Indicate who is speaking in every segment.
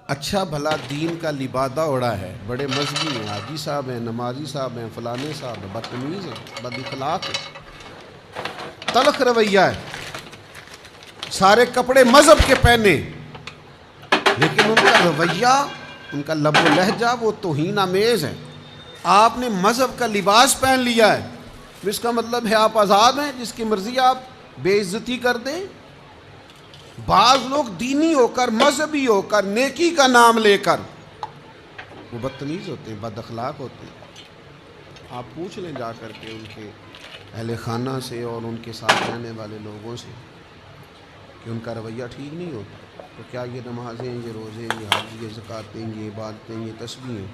Speaker 1: اچھا بھلا دین کا لبادہ اڑا ہے، بڑے مذہبی ہیں، حاجی صاحب ہیں، نمازی صاحب ہیں، فلانے صاحب ہیں، بدتمیز ہیں، بد اخلاق ہیں، تلخ رویہ ہے، سارے کپڑے مذہب کے پہنے، لیکن ان کا رویہ، ان کا لب و لہجہ وہ توہین آمیز ہے۔ آپ نے مذہب کا لباس پہن لیا ہے، اس کا مطلب ہے آپ آزاد ہیں، جس کی مرضی آپ بے عزتی کر دیں۔ بعض لوگ دینی ہو کر، مذہبی ہو کر، نیکی کا نام لے کر وہ بدتمیز ہوتے ہیں، بد اخلاق ہوتے ہیں۔ آپ پوچھ لیں جا کر کے ان کے اہل خانہ سے اور ان کے ساتھ رہنے والے لوگوں سے کہ ان کا رویہ ٹھیک نہیں ہوتا، تو کیا یہ نمازیں، یہ روزے، یہ حج، یہ زکاتیں، یہ عبادتیں، یہ تسبیحیں،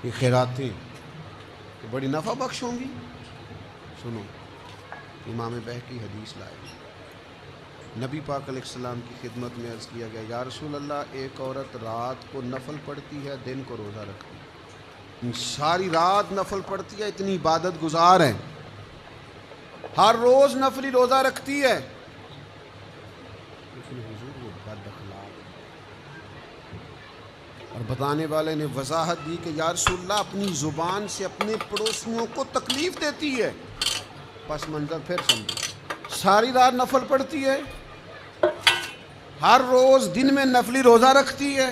Speaker 1: یہ خیراتیں یہ بڑی نفع بخش ہوں گی؟ سنو، امام بہقی حدیث لائے، نبی پاک علیہ السلام کی خدمت میں عرض کیا گیا، یا رسول اللہ، ایک عورت رات کو نفل پڑھتی ہے، دن کو روزہ رکھتی ہے، ساری رات نفل پڑھتی ہے، اتنی عبادت گزار ہے، ہر روز نفلی روزہ رکھتی ہے، لیکن حضور وہ بد اخلاق ہے۔ اور بتانے والے نے وضاحت دی کہ یا رسول اللہ، اپنی زبان سے اپنے پڑوسیوں کو تکلیف دیتی ہے۔ پس منظر پھر سمجھو، ساری رات نفل پڑھتی ہے، ہر روز دن میں نفلی روزہ رکھتی ہے،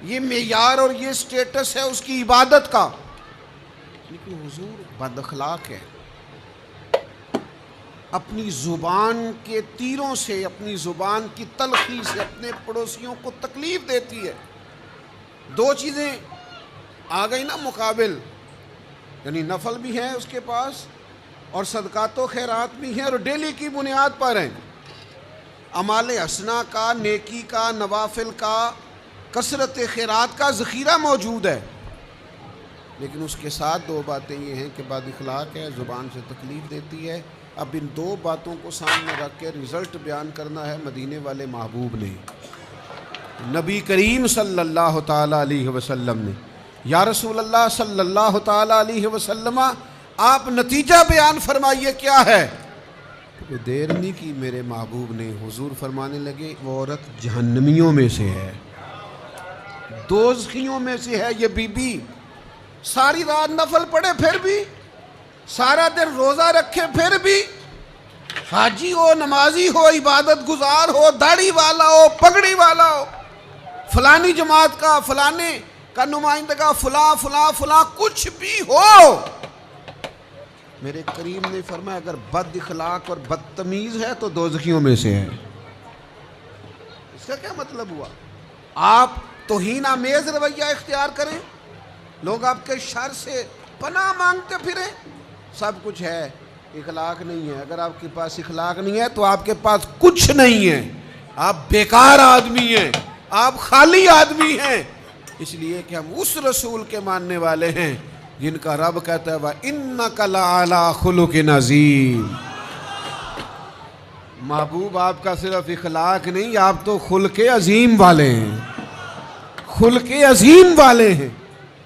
Speaker 1: یہ معیار اور یہ سٹیٹس ہے اس کی عبادت کا، لیکن حضور بد اخلاق ہے، اپنی زبان کے تیروں سے، اپنی زبان کی تلخی سے اپنے پڑوسیوں کو تکلیف دیتی ہے۔ دو چیزیں آ گئی نا مقابل، یعنی نفل بھی ہیں اس کے پاس اور صدقات و خیرات بھی ہیں، اور ڈیلی کی بنیاد پر ہیں، اعمال حسنہ کا، نیکی کا، نوافل کا، کثرت خیرات کا ذخیرہ موجود ہے، لیکن اس کے ساتھ دو باتیں یہ ہیں کہ بد اخلاق ہے، زبان سے تکلیف دیتی ہے۔ اب ان دو باتوں کو سامنے رکھ کے رزلٹ بیان کرنا ہے مدینے والے محبوب نے، نبی کریم صلی اللہ تعالی علیہ وسلم نے۔ یا رسول اللہ صلی اللہ تعالی علیہ وسلم، آپ نتیجہ بیان فرمائیے کیا ہے؟ دیر نہیں کی میرے محبوب نے، حضور فرمانے لگے، وہ عورت جہنمیوں میں سے ہے، دوزخیوں میں سے ہے یہ بی بی، ساری رات نفل پڑھے پھر بھی، سارا دن روزہ رکھے پھر بھی، حاجی ہو، نمازی ہو، عبادت گزار ہو، داڑھی والا ہو، پگڑی والا ہو، فلانی جماعت کا، فلانے کا نمائندگا، فلاں فلاں فلاں، کچھ بھی ہو، میرے کریم نے فرمایا اگر بد اخلاق اور بدتمیز ہے تو دوزخیوں میں سے ہے۔ اس کا کیا مطلب ہوا؟ آپ توہین آمیز رویہ اختیار کریں، لوگ آپ کے شر سے پناہ مانگتے پھریں، سب کچھ ہے، اخلاق نہیں ہے۔ اگر آپ کے پاس اخلاق نہیں ہے تو آپ کے پاس کچھ نہیں ہے، آپ بیکار آدمی ہیں، آپ خالی آدمی ہیں، اس لیے کہ ہم اس رسول کے ماننے والے ہیں جن کا رب کہتا ہے وَإِنَّكَ لَعَلَىٰ خُلُقٍ عَظِيمٍ۔ محبوب آپ کا صرف اخلاق نہیں، آپ تو خلق عظیم والے ہیں، خلق عظیم والے ہیں۔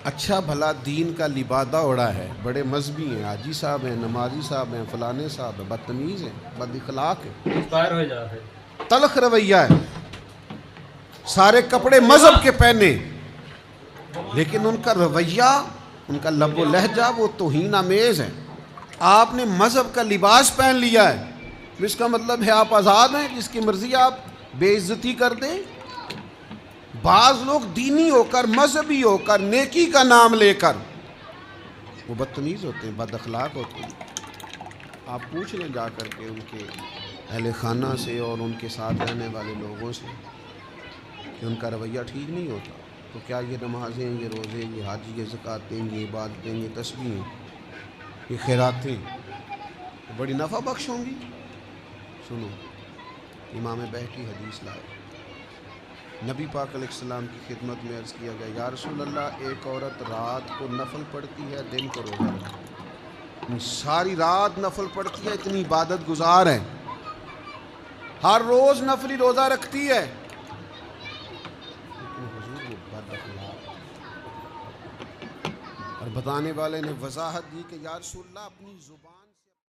Speaker 1: اچھا بھلا دین کا لبادہ اڑا ہے، بڑے مذہبی ہیں، حاجی صاحب ہیں، نمازی صاحب ہیں، فلانے صاحب ہیں، بدتمیز ہیں، بد اخلاق ہیں، تلخ رویہ ہے، سارے کپڑے مذہب کے پہنے، لیکن ان کا رویہ، ان کا لب و لہجہ وہ توہین آمیز ہے۔ آپ نے مذہب کا لباس پہن لیا ہے، اس کا مطلب ہے آپ آزاد ہیں، جس کی مرضی آپ بے عزتی کر دیں۔ بعض لوگ دینی ہو کر، مذہبی ہو کر، نیکی کا نام لے کر وہ بدتمیز ہوتے ہیں، بد اخلاق ہوتے ہیں۔ آپ پوچھ لیں جا کر کے ان کے اہل خانہ سے اور ان کے ساتھ رہنے والے لوگوں سے کہ ان کا رویہ ٹھیک نہیں ہوتا، تو کیا یہ نمازیں، یہ روزے، یہ حج، یہ زکاتیں، یہ عبادتیں، یہ تسبیحیں، یہ خیراتیں یہ بڑی نفع بخش ہوں گی؟ سنو، امام بہقی حدیث لائے، نبی پاک علیہ السلام کی خدمت میں عرض کیا گیا، یا رسول اللہ، ایک عورت رات کو نفل پڑھتی ہے، دن کو روزہ رکھتی ہے، ساری رات نفل پڑھتی ہے، اتنی عبادت گزار ہے، ہر روز نفلی روزہ رکھتی ہے، لیکن حضور وہ بد اخلاق ہے۔ اور بتانے والے نے وضاحت دی کہ یا رسول اللہ، اپنی زبان